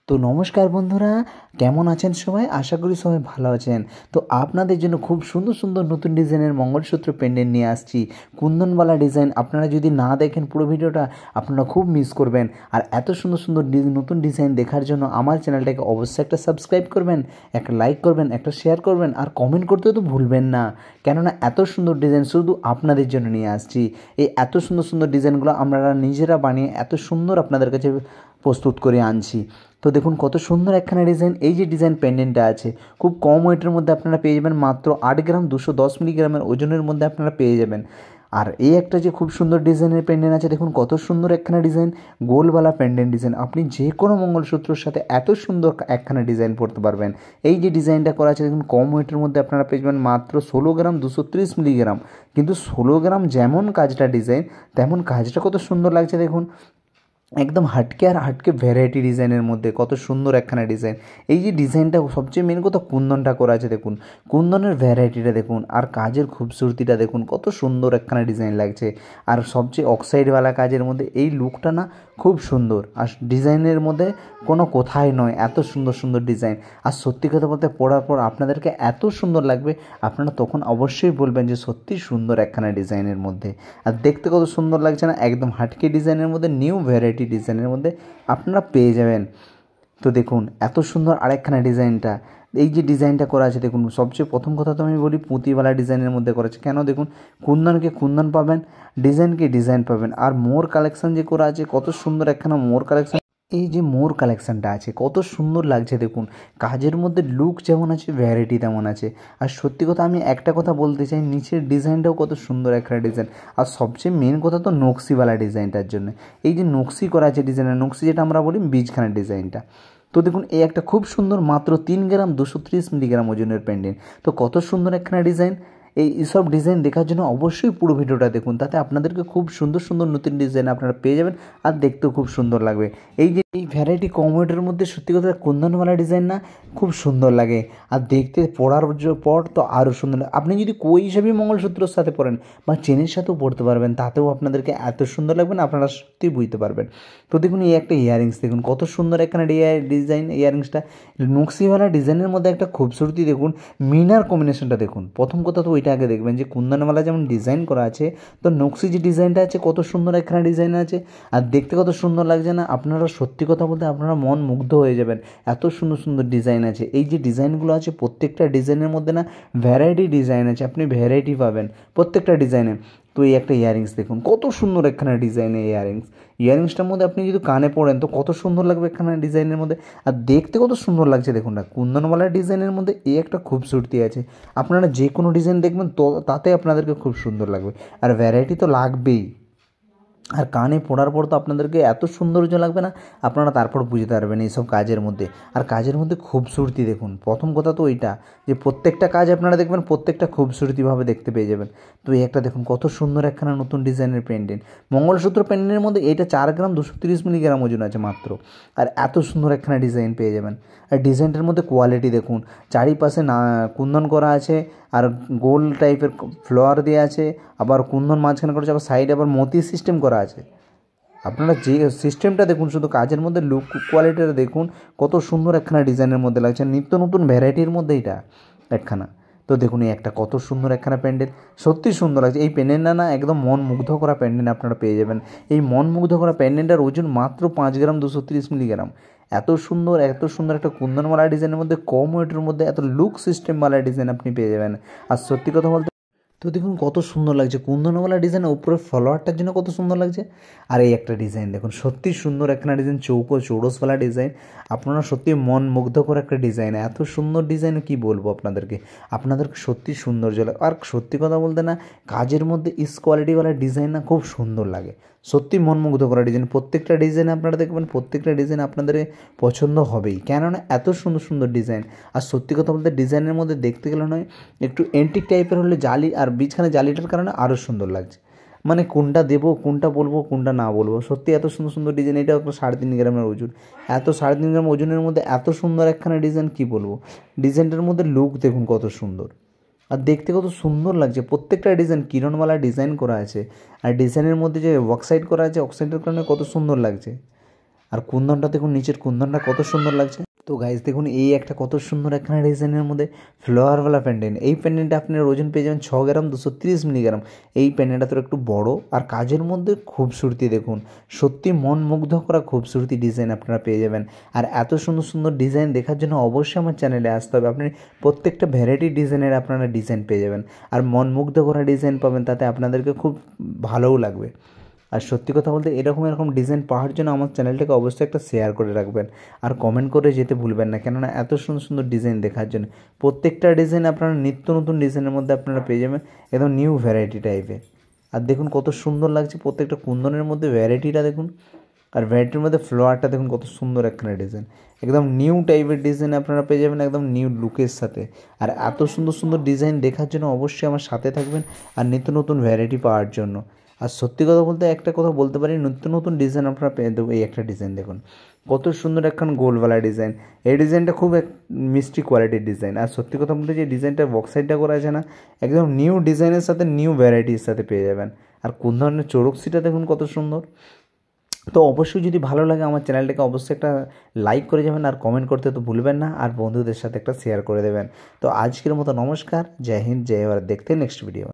তো নমস্কার বন্ধুরা, কেমন আছেন সবাই? আশা করি সবাই ভালো আছেন। তো আপনাদের জন্য খুব সুন্দর সুন্দর নতুন ডিজাইনের মঙ্গলসূত্র পেন্ডেন্ট নিয়ে আসছি। কুন্দনওয়ালা ডিজাইন আপনারা যদি না দেখেন পুরো ভিডিওটা আপনারা খুব মিস করবেন। আর এত সুন্দর সুন্দর নতুন ডিজাইন দেখার জন্য আমার চ্যানেলটাকে অবশ্যই একটা সাবস্ক্রাইব করবেন, একটা লাইক করবেন, একটা শেয়ার করবেন আর কমেন্ট করতেও তো ভুলবেন না। কেননা এত সুন্দর ডিজাইন শুধু আপনাদের জন্য নিয়ে আসছি। এই এত সুন্দর সুন্দর ডিজাইনগুলো আপনারা নিজেরা বানিয়ে এত সুন্দর আপনাদের কাছে প্রস্তুত করে আনছি। তো দেখুন কত সুন্দর একখানা ডিজাইন। এই যে ডিজাইন পেন্ডেন্টটা আছে খুব কম ওয়েটের মধ্যে আপনারা পেয়ে যাবেন, মাত্র 8 গ্রাম 210 মিলিগ্রামের ওজনের মধ্যে আপনারা পেয়ে যাবেন। আর এই একটা যে খুব সুন্দর ডিজাইনের পেন্ডেন্ট আছে, দেখুন কত সুন্দর একখানা ডিজাইন, গোলওয়ালা পেন্ডেন্ট ডিজাইন। আপনি যে কোনো মঙ্গলসূত্রের সাথে এত সুন্দর একখানা ডিজাইন পরতে পারবেন। এই যে ডিজাইনটা করা আছে দেখুন কম ওয়েটের মধ্যে আপনারা পেয়ে যাবেন মাত্র 16 গ্রাম 230 মিলিগ্রাম। কিন্তু 16 গ্রাম যেমন কাজটা ডিজাইন তেমন কাজটা কত সুন্দর লাগছে দেখুন, একদম হাটকে আর হাটকে ভ্যারাইটি ডিজাইনের মধ্যে কত সুন্দর একখানা ডিজাইন। এই যে ডিজাইনটা সবচেয়ে মেন কথা কুন্দনটা করা আছে দেখুন, কুন্দনের ভ্যারাইটিটা দেখুন আর কাজের খুবসুরতিটা দেখুন, কত সুন্দর একখানা ডিজাইন লাগছে। আর সবচেয়ে অক্সাইডওয়ালা কাজের মধ্যে এই লুকটা না খুব সুন্দর। আর ডিজাইনের মধ্যে কোনো কোথায় নয়, এত সুন্দর সুন্দর ডিজাইন। আর সত্যি কথা বলতে পড়ার পর আপনাদেরকে এত সুন্দর লাগবে, আপনারা তখন অবশ্যই বলবেন যে সত্যি সুন্দর একখানা ডিজাইনের মধ্যে। আর দেখতে কত সুন্দর লাগছে না, একদম হাটকে ডিজাইনের মধ্যে নিউ ভ্যারাইটি ডিজাইনের মধ্যে আপনারা পেয়ে যাবেন। তো দেখুন এত সুন্দর আরেকখানা ডিজাইনটা, এই যে ডিজাইনটা করা আছে দেখুন, সবচেয়ে প্রথম কথা তো আমি বলি পুঁতিওয়ালা ডিজাইনের মধ্যে করা আছে। কেন দেখুন, কুন্দনকে কুন্দন পাবেন, ডিজাইনকে ডিজাইন পাবেন। আর মোর কালেকশন যে করা আছে কত সুন্দর একখানা মোর কালেকশন। এই যে মোর কালেকশানটা আছে কত সুন্দর লাগছে দেখুন, কাজের মধ্যে লুক যেমন আছে ভ্যারাইটি তেমন আছে। আর সত্যি কথা আমি একটা কথা বলতে চাই, নিচের ডিজাইনটাও কত সুন্দর একটা ডিজাইন। আর সবচেয়ে মেন কথা তো নকশিওয়ালা ডিজাইনটার জন্য, এই যে নকশি করা আছে ডিজাইনের, নকশি যেটা আমরা বলি বীজখানার ডিজাইনটা। তো দেখুন এই একটা খুব সুন্দর মাত্র 3 গ্রাম 230 মিলিগ্রাম ওজনের পেন্ডেন্ট। তো কত সুন্দর একখানা ডিজাইন। এইসব ডিজাইন দেখার জন্য অবশ্যই পুরো ভিডিওটা দেখুন, তাতে আপনাদেরকে খুব সুন্দর সুন্দর নতুন ডিজাইন আপনারা পেয়ে যাবেন আর দেখতেও খুব সুন্দর লাগবে। এই যে এই ভ্যারাইটি কম ওয়েটের মধ্যে সত্যি কথা কুন্দনওয়ালা ডিজাইন না খুব সুন্দর লাগে আর দেখতে পরার পর তো আরও সুন্দর। আপনি যদি কই হিসাবে মঙ্গলসূত্রের সাথে পরেন বা চেনের সাথেও পরতে পারবেন, তাতেও আপনাদেরকে এত সুন্দর লাগবে না, আপনারা সত্যিই বুঝতে পারবেন। তো দেখুন এই একটা ইয়ারিংস দেখুন কত সুন্দর একখানা ডিজাইন। ইয়ারিংসটা নকশিওয়ালা ডিজাইনের মধ্যে একটা খুবসুরতি দেখুন, মিনার কম্বিনেশনটা দেখুন। প্রথম কথা তো ওইটা আগে দেখবেন যে কুন্দনওয়ালা যেমন ডিজাইন করা আছে, তো নকশি যে ডিজাইনটা আছে কত সুন্দর একখানা ডিজাইন আছে আর দেখতে কত সুন্দর লাগছে না। আপনারা সত্যি কথা বলতে আপনারা মন মুগ্ধ হয়ে যাবেন, এত সুন্দর সুন্দর ডিজাইন আছে। এই যে ডিজাইনগুলো আছে প্রত্যেকটা ডিজাইনের মধ্যে না ভ্যারাইটি ডিজাইন আছে, আপনি ভ্যারাইটি পাবেন প্রত্যেকটা ডিজাইনে। তো এই একটা ইয়ারিংস দেখুন কত সুন্দর একখানা ডিজাইনের ইয়ারিংসটার মধ্যে আপনি যদি কানে পড়েন তো কত সুন্দর লাগবে একখানা ডিজাইনের মধ্যে। আর দেখতে কত সুন্দর লাগছে দেখুন না, কুন্দনওয়ালা ডিজাইনের মধ্যে এই একটা খুবসুরতি আছে। আপনারা যে কোনো ডিজাইন দেখবেন তো তাতে আপনাদেরকে খুব সুন্দর লাগবে আর ভ্যারাইটি তো লাগবেই। আর কানে পড়ার পর তো আপনাদেরকে এত সৌন্দর্য লাগবে না, আপনারা তারপর বুঝতে পারবেন এইসব কাজের মধ্যে। আর কাজের মধ্যে খুবসুরতি দেখুন, প্রথম কথা তো ওইটা যে প্রত্যেকটা কাজ আপনারা দেখবেন প্রত্যেকটা খুবসুরতিভাবে দেখতে পেয়ে যাবেন। তো এই একটা দেখুন কত সুন্দর একখানা নতুন ডিজাইনের পেন্ডেন্ট, মঙ্গলসূত্র পেন্ডেন্টের মধ্যে এটা 4 গ্রাম 230 মিলিগ্রাম ওজন আছে মাত্র। আর এত সুন্দর একখানা ডিজাইন পেয়ে যাবেন। আর ডিজাইনটার মধ্যে কোয়ালিটি দেখুন, চারিপাশে না কুন্দন করা আছে আর গোল টাইপের ফ্লোয়ার দেওয়া আছে, আবার কুন্দন মাঝখানে করেছে, আবার সাইডে আবার মতি সিস্টেম করা আছে। আপনারা যে সিস্টেমটা দেখুন, শুধু কাজের মধ্যে লুক কোয়ালিটিটা দেখুন কত সুন্দর একখানা ডিজাইনের মধ্যে লাগছে, নিত্য নতুন ভ্যারাইটির মধ্যে এটা একখানা। তো দেখুন এই একটা কত সুন্দর একখানা প্যান্ডেল, সত্যি সুন্দর লাগছে। এই প্যান্ডেলটা না একদম মন মুগ্ধ করা প্যান্ডেল আপনারা পেয়ে যাবেন। এই মন মুগ্ধ করা প্যান্ডেলটার ওজন মাত্র 5 গ্রাম 230 মিলিগ্রাম। এত সুন্দর একটা কুন্দনওয়ালা ডিজাইনের মধ্যে কম ওয়েটের মধ্যে এত লুক সিস্টেমওয়ালা ডিজাইন আপনি পেয়ে যাবেন। আর সত্যি কথা বলতে তো দেখুন কত সুন্দর লাগছে কুন্দনওয়ালা ডিজাইন, উপরে ফলোয়ারটার জন্য কত সুন্দর লাগছে। আর এই একটা ডিজাইন দেখুন সত্যি সুন্দর একখানা ডিজাইন, চৌরসওয়ালা ডিজাইন। আপনারা সত্যি মন মুগ্ধ করে একটা ডিজাইন, এত সুন্দর ডিজাইন কি বলবো আপনাদেরকে সত্যি সৌন্দর্য লাগে। আর সত্যি কথা বলতে না কাজের মধ্যে কোয়ালিটিওয়ালা ডিজাইন না খুব সুন্দর লাগে, সত্যি মন মুগ্ধ করা ডিজাইন। প্রত্যেকটা ডিজাইন আপনারা দেখবেন প্রত্যেকটা ডিজাইন আপনাদের পছন্দ হবেই, কেননা এত সুন্দর সুন্দর ডিজাইন। আর সত্যি কথা বলতে ডিজাইনের মধ্যে দেখতে গেলে নয় একটু অ্যান্টিক টাইপের হলে জালি আর বীজখানে জালিটার কারণে আরও সুন্দর লাগছে। মানে কোনটা দেবো কোনটা বলবো কোনটা না বলবো, সত্যি এত সুন্দর সুন্দর ডিজাইন। এটা 3.5 গ্রামের ওজন, এত 3.5 গ্রাম ওজনের মধ্যে এত সুন্দর একখানা ডিজাইন কি বলবো। ডিজাইনটার মধ্যে লুক দেখুন কত সুন্দর আর দেখতে কত সুন্দর লাগছে। প্রত্যেকটা ডিজাইন কিরণওয়ালা ডিজাইন করা আছে আর ডিজাইনের মধ্যে যে ওয়ার্কসাইড করা আছে, ওয়ার্কসাইডের কারণে কত সুন্দর লাগছে। আর কুন্দনটা দেখুন, নিচের কুন্দনটা কত সুন্দর লাগছে। তো গাইজ দেখুন, এই একটা কত সুন্দর একখানা ডিজাইনের মধ্যে ফ্লোয়ারওয়ালা প্যান্ডেন্ট। এই প্যান্ডেন্টটা আপনার ওজন পেয়ে যাবেন 6 গ্রাম 230 মিলিগ্রাম। এই প্যান্ডেন্টটা তো একটু বড় আর কাজের মধ্যে খুবসুরতি দেখুন, সত্যি মন মুগ্ধ করা খুবসুরতি ডিজাইন আপনারা পেয়ে যাবেন। আর এত সুন্দর সুন্দর ডিজাইন দেখার জন্য অবশ্যই আমার চ্যানেলে আসতে হবে। আপনি প্রত্যেকটা ভ্যারাইটি ডিজাইনের আপনারা ডিজাইন পেয়ে যাবেন আর মন মুগ্ধ করা ডিজাইন পাবেন, তাতে আপনাদেরকে খুব ভালোও লাগবে। আর সত্যি কথা বলতে এরকম ডিজাইন পাওয়ার জন্য আমার চ্যানেলটাকে অবশ্যই একটা শেয়ার করে রাখবেন আর কমেন্ট করে যেতে ভুলবেন না, কেননা এত সুন্দর সুন্দর ডিজাইন দেখার জন্য। প্রত্যেকটা ডিজাইন আপনারা নিত্য নতুন ডিজাইনের মধ্যে আপনারা পেয়ে যাবেন, একদম নিউ ভ্যারাইটি টাইপের। আর দেখুন কত সুন্দর লাগছে প্রত্যেকটা কুন্দনের মধ্যে ভ্যারাইটিটা দেখুন, আর ভ্যারাইটির মধ্যে ফ্লোয়ারটা দেখুন কত সুন্দর একখানা ডিজাইন, একদম নিউ টাইপের ডিজাইন আপনারা পেয়ে যাবেন একদম নিউ লুকের সাথে। আর এত সুন্দর সুন্দর ডিজাইন দেখার জন্য অবশ্যই আমার সাথে থাকবেন আর নিত্য নতুন ভ্যারাইটি পাওয়ার জন্য। আর সত্যি কথা বলতে একটা কথা বলতে পারি, নিত্য নতুন ডিজাইন আপনারা পেয়ে দেবো। এই একটা ডিজাইন দেখুন কত সুন্দর একখান গোলওয়ালা ডিজাইন। এই ডিজাইনটা খুব এক মিষ্টি কোয়ালিটির ডিজাইন। আর সত্যি কথা বলতে যে ডিজাইনটা বক্স সাইডটা করা আছে না, একদম নিউ ডিজাইনের সাথে নিউ ভ্যারাইটির সাথে পেয়ে যাবেন। আর কোন ধরনের চড়কসিটা দেখুন কত সুন্দর। তো অবশ্যই যদি ভালো লাগে আমার চ্যানেলটাকে অবশ্যই একটা লাইক করে যাবেন আর কমেন্ট করতে তো ভুলবেন না, আর বন্ধুদের সাথে একটা শেয়ার করে দেবেন। তো আজকের মতো নমস্কার, জয় হিন্দ, জয় ভারত। দেখতে নেক্সট ভিডিও।